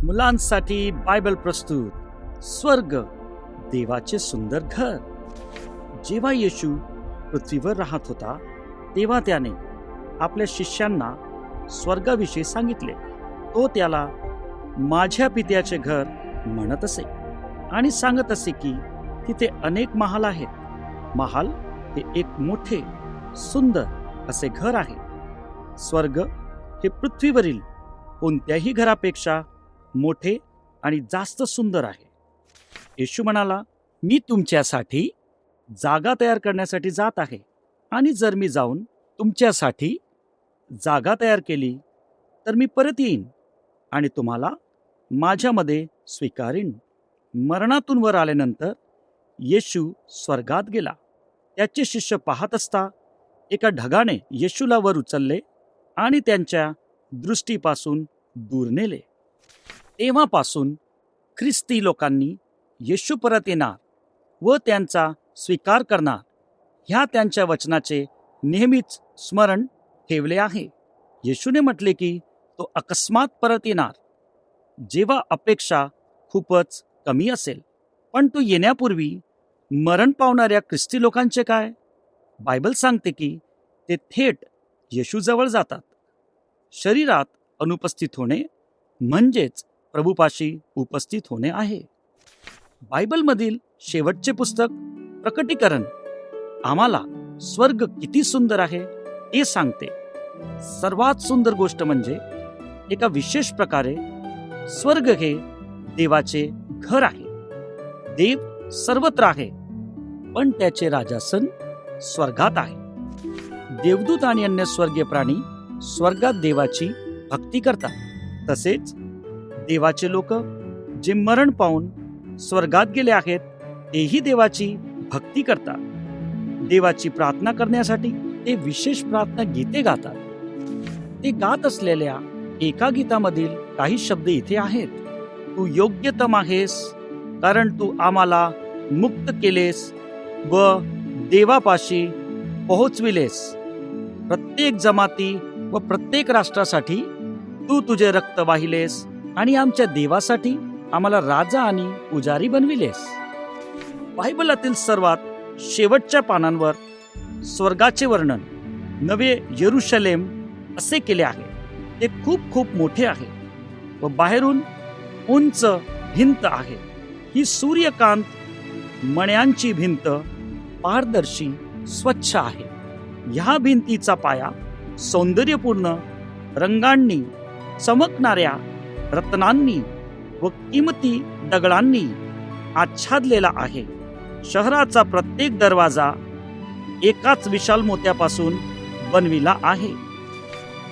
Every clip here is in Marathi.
मुलांसाठी बायबल प्रस्तुत स्वर्ग देवाचे सुंदर घर. जेव्हा येशू पृथ्वीवर राहत होता तेव्हा त्याने आपल्या शिष्यांना स्वर्गाविषयी सांगितले. तो त्याला माझ्या पित्याचे घर म्हणत असे आणि सांगत असे की तिथे अनेक महाल आहेत. महाल हे एक मोठे सुंदर असे घर आहे. स्वर्ग हे पृथ्वीवरील कोणत्याही घरापेक्षा मोठे आणि जास्त सुंदर आहे. येशू म्हणाला, मी तुमच्यासाठी जागा तयार करण्यासाठी जात आहे आणि जर मी जाऊन तुमच्यासाठी जागा तयार केली तर मी परत येईन आणि तुम्हाला माझ्यामध्ये स्वीकारीन. मरणातून वर आल्यानंतर येशू स्वर्गात गेला. त्याचे शिष्य पाहत असता एका ढगाने येशूला वर उचलले आणि त्यांच्या दृष्टीपासून दूर नेले. तेव्हापासून ख्रिस्ती लोकांनी येशू परत येणार व त्यांचा स्वीकार करणार ह्या त्यांच्या वचनाचे नेहमीच स्मरण ठेवले आहे. येशूने म्हटले की तो अकस्मात परत येणार जेव्हा अपेक्षा खूपच कमी असेल. पण तो येण्यापूर्वी मरण पावणाऱ्या ख्रिस्ती लोकांचे काय? बायबल सांगते की ते थेट येशूजवळ जातात. शरीरात अनुपस्थित होणे म्हणजेच प्रभूपाशी उपस्थित होणे आहे. बायबलमधील शेवटचे पुस्तक प्रकटीकरण आम्हाला स्वर्ग किती सुंदर आहे हे सांगते. सर्वात सुंदर गोष्ट म्हणजे एका विशेष प्रकारे स्वर्ग हे देवाचे घर आहे. देव सर्वत्र आहे पण त्याचे राजासन स्वर्गात आहे. देवदूत आणि अन्य स्वर्गीय प्राणी स्वर्गात देवाची भक्ती करतात. तसेच देवाचे लोक जे मरण पावून स्वर्गात गेले आहेत तेही देवाची भक्ती करतात. देवाची प्रार्थना करण्यासाठी ते विशेष प्रार्थना गीते गातात. ते गात असलेल्या एका गीतामधील काही शब्द इथे आहेत. तू योग्यतम आहेस कारण तू आम्हाला मुक्त केलेस व देवापाशी पोहोचविलेस. प्रत्येक जमाती व प्रत्येक राष्ट्रासाठी तू तुझे रक्त वाहिलेस आणि आमच्या देवासाठी आम्हाला राजा आणि पुजारी बनविलेस. बायबलातील सर्वात शेवटच्या पानांवर स्वर्गाचे वर्णन नवे यरूशलेम असे केले आहे. ते खूप खूप मोठे आहे व बाहेरून उंच भिंत आहे. ही सूर्यकांत मण्यांची भिंत पारदर्शी स्वच्छ आहे. ह्या भिंतीचा पाया सौंदर्यपूर्ण रंगांनी चमकणाऱ्या रत्नांनी व किमती दगडांनी आच्छादलेला आहे. शहराचा प्रत्येक दरवाजा एकाच विशाल मोत्यापासून बनविला आहे.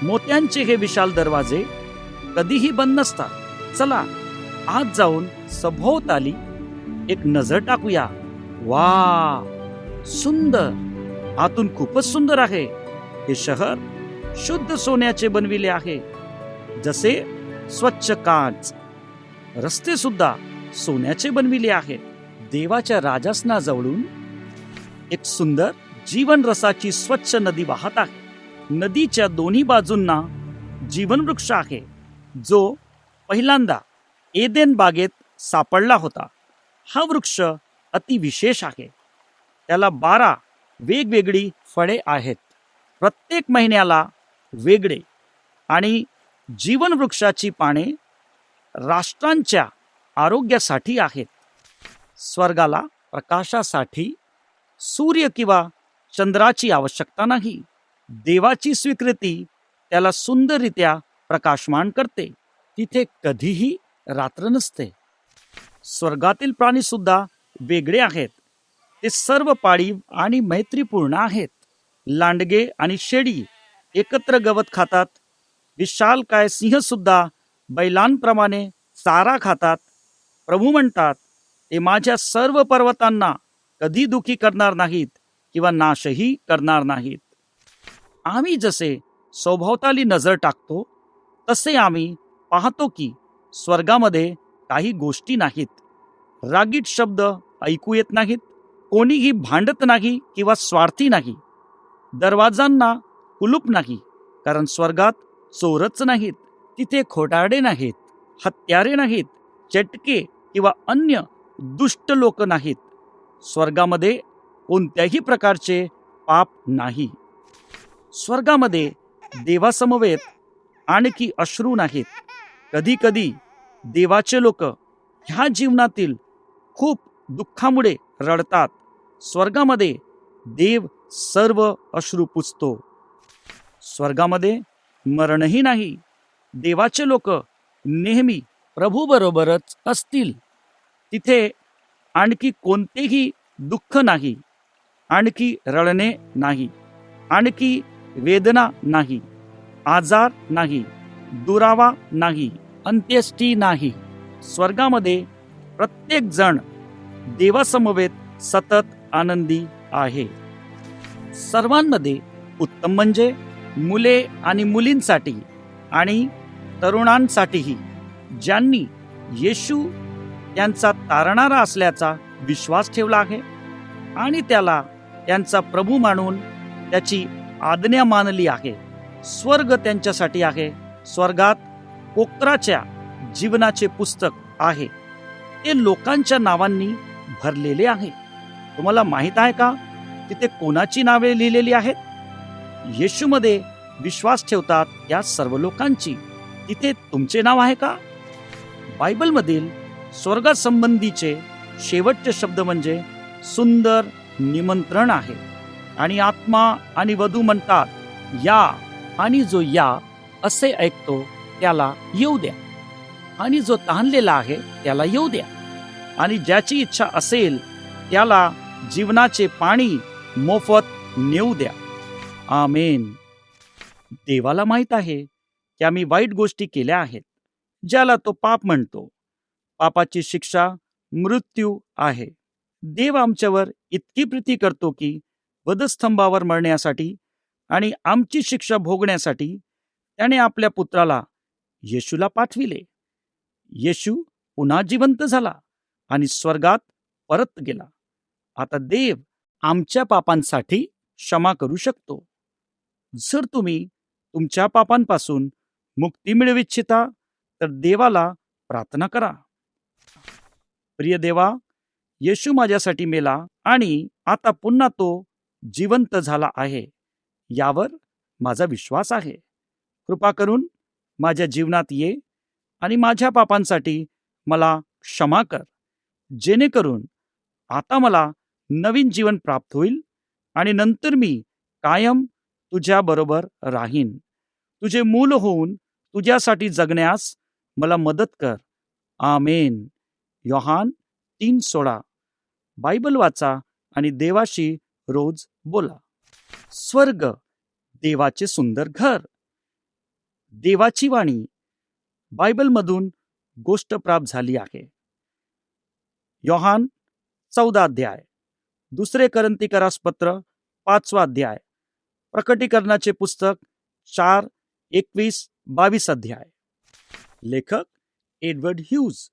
मोत्यांचे हे विशाल दरवाजे कधीही बंद नसतात. चला आज जाऊन सभोवताली एक नजर टाकूया. वा, सुंदर, आतून खूपच सुंदर आहे. हे शहर शुद्ध सोन्याचे बनविले आहे जसे स्वच्छ काच. रस्ते सुद्धा सोन्याचे बनविले आहेत. देवाच्या राजासनाजवळून एक सुंदर जीवन रसाची स्वच्छ नदी वाहत आहे. नदीच्या दोन्ही बाजूंना जीवन वृक्ष आहे जो पहिल्यांदा एदेन बागेत सापडला होता. हा वृक्ष अतिविशेष आहे. त्याला 12 वेगवेगळी फळे आहेत, प्रत्येक महिन्याला वेगळे. आणि जीवन वृक्षाची पाने राष्ट्रांच्या आरोग्यासाठी आहेत. स्वर्गाला प्रकाशासाठी सूर्य किंवा चंद्राची आवश्यकता नाही. देवाची स्वीकृती त्याला सुंदररित्या प्रकाशमान करते. तिथे कधीही रात्र नसते. स्वर्गातील प्राणी सुद्धा वेगळे आहेत. ते सर्व पाळीव आणि मैत्रीपूर्ण आहेत. लांडगे आणि शेळी एकत्र गवत खातात. विशालकाय सिंह सुद्धा बैलांप्रमाणे चारा खातात. प्रभू म्हणतात, ते माझ्या सर्व पर्वतांना कधी दुखी करणार नाहीत किंवा नाशही करणार नाहीत. आम्ही जसे सभोवताली नजर टाकतो तसे आम्ही पाहतो की स्वर्गामध्ये काही गोष्टी नाहीत. रागीट शब्द ऐकू येत नाहीत. कोणीही भांडत नाही किंवा स्वार्थी नाही. दरवाजांना कुलूप नाही कारण स्वर्गात चोरच नाहीत. तिथे खोटारडे नाहीत. हत्यारे नाहीत, चटके किंवा अन्य दुष्ट लोक नाहीत. स्वर्गामध्ये कोणत्याही प्रकारचे पाप नाही. स्वर्गामध्ये देवासमवेत आणखी अश्रू नाहीत. कधी कधी देवाचे लोक ह्या जीवनातील खूप दुःखामुळे रडतात. स्वर्गामध्ये देव सर्व अश्रू पुसतो. स्वर्गामध्ये मरणही नाही. देवाचे लोक नेहमी प्रभूबरोबरच असतील. तिथे आणखी कोणतेही दुःख नाही, आणखी रडणे नाही, आणखी वेदना नाही, आजार नाही, दुरावा नाही, अंत्येष्टी नाही. स्वर्गामध्ये प्रत्येक जण देवासमवेत सतत आनंदी आहे. सर्वांमध्ये उत्तम म्हणजे मुले आणि मुलींसाठी आणि तरुणांसाठीही, ज्यांनी येशू त्यांचा तारणारा असल्याचा विश्वास ठेवला आहे आणि त्याला त्यांचा प्रभू मानून त्याची आज्ञा मानली आहे. स्वर्ग त्यांच्यासाठी आहे. स्वर्गात कोकराच्या जीवनाचे पुस्तक आहे. ते लोकांच्या नावांनी भरलेले आहे. तुम्हाला माहित आहे का तिथे कोणाची नावे लिहिलेली आहेत? येशूमध्ये विश्वास ठेवतात त्या सर्व लोकांची. तिथे तुमचे नाव आहे का? बायबलमधील स्वर्गासंबंधीचे शेवटचे शब्द म्हणजे सुंदर निमंत्रण आहे. आणि आत्मा आणि वधू म्हणतात, या. आणि जो या असे ऐकतो त्याला येऊ द्या. आणि जो तहानलेला आहे त्याला येऊ द्या. आणि ज्याची इच्छा असेल त्याला जीवनाचे पाणी मोफत नेऊ द्या. आमेन. देवाला माहित आहे की आम्ही वाईट गोष्टी केल्या आहेत, ज्याला तो पाप म्हणतो. पापाची शिक्षा मृत्यू आहे. देव आमच्यावर इतकी प्रीती करतो की वधस्तंभावर मरण्यासाठी आणि आमची शिक्षा भोगण्यासाठी त्याने आपल्या पुत्राला येशूला पाठविले. येशू पुन्हा जिवंत झाला आणि स्वर्गात परत गेला. आता देव आमच्या पापांसाठी क्षमा करू शकतो. जर तुम्ही तुमच्या पापांपासून मुक्ती मिळवू इच्छिता तर देवाला प्रार्थना करा. प्रिय देवा, येशू माझ्यासाठी मेला आणि आता पुन्हा तो जिवंत झाला आहे, यावर माझा विश्वास आहे. कृपा करून माझ्या जीवनात ये आणि माझ्या पापांसाठी मला क्षमा कर, जेणेकरून आता मला नवीन जीवन प्राप्त होईल आणि नंतर मी कायम तुझ्या बरोबर राहीन. तुझे मूल होऊन तुझ्यासाठी जगण्यास मला मदत कर. आमेन. योहान 3:16. बायबल वाचा आणि देवाशी रोज बोला. स्वर्ग देवाचे सुंदर घर. देवाची वाणी बायबलमधून गोष्ट प्राप्त झाली आहे. योहान 14 अध्याय, 2 कोरिन्थीकरास पत्र 5 अध्याय, प्रकटीकरणाचे पुस्तक 4:21-22 अध्याय. लेखक एडवर्ड ह्यूज.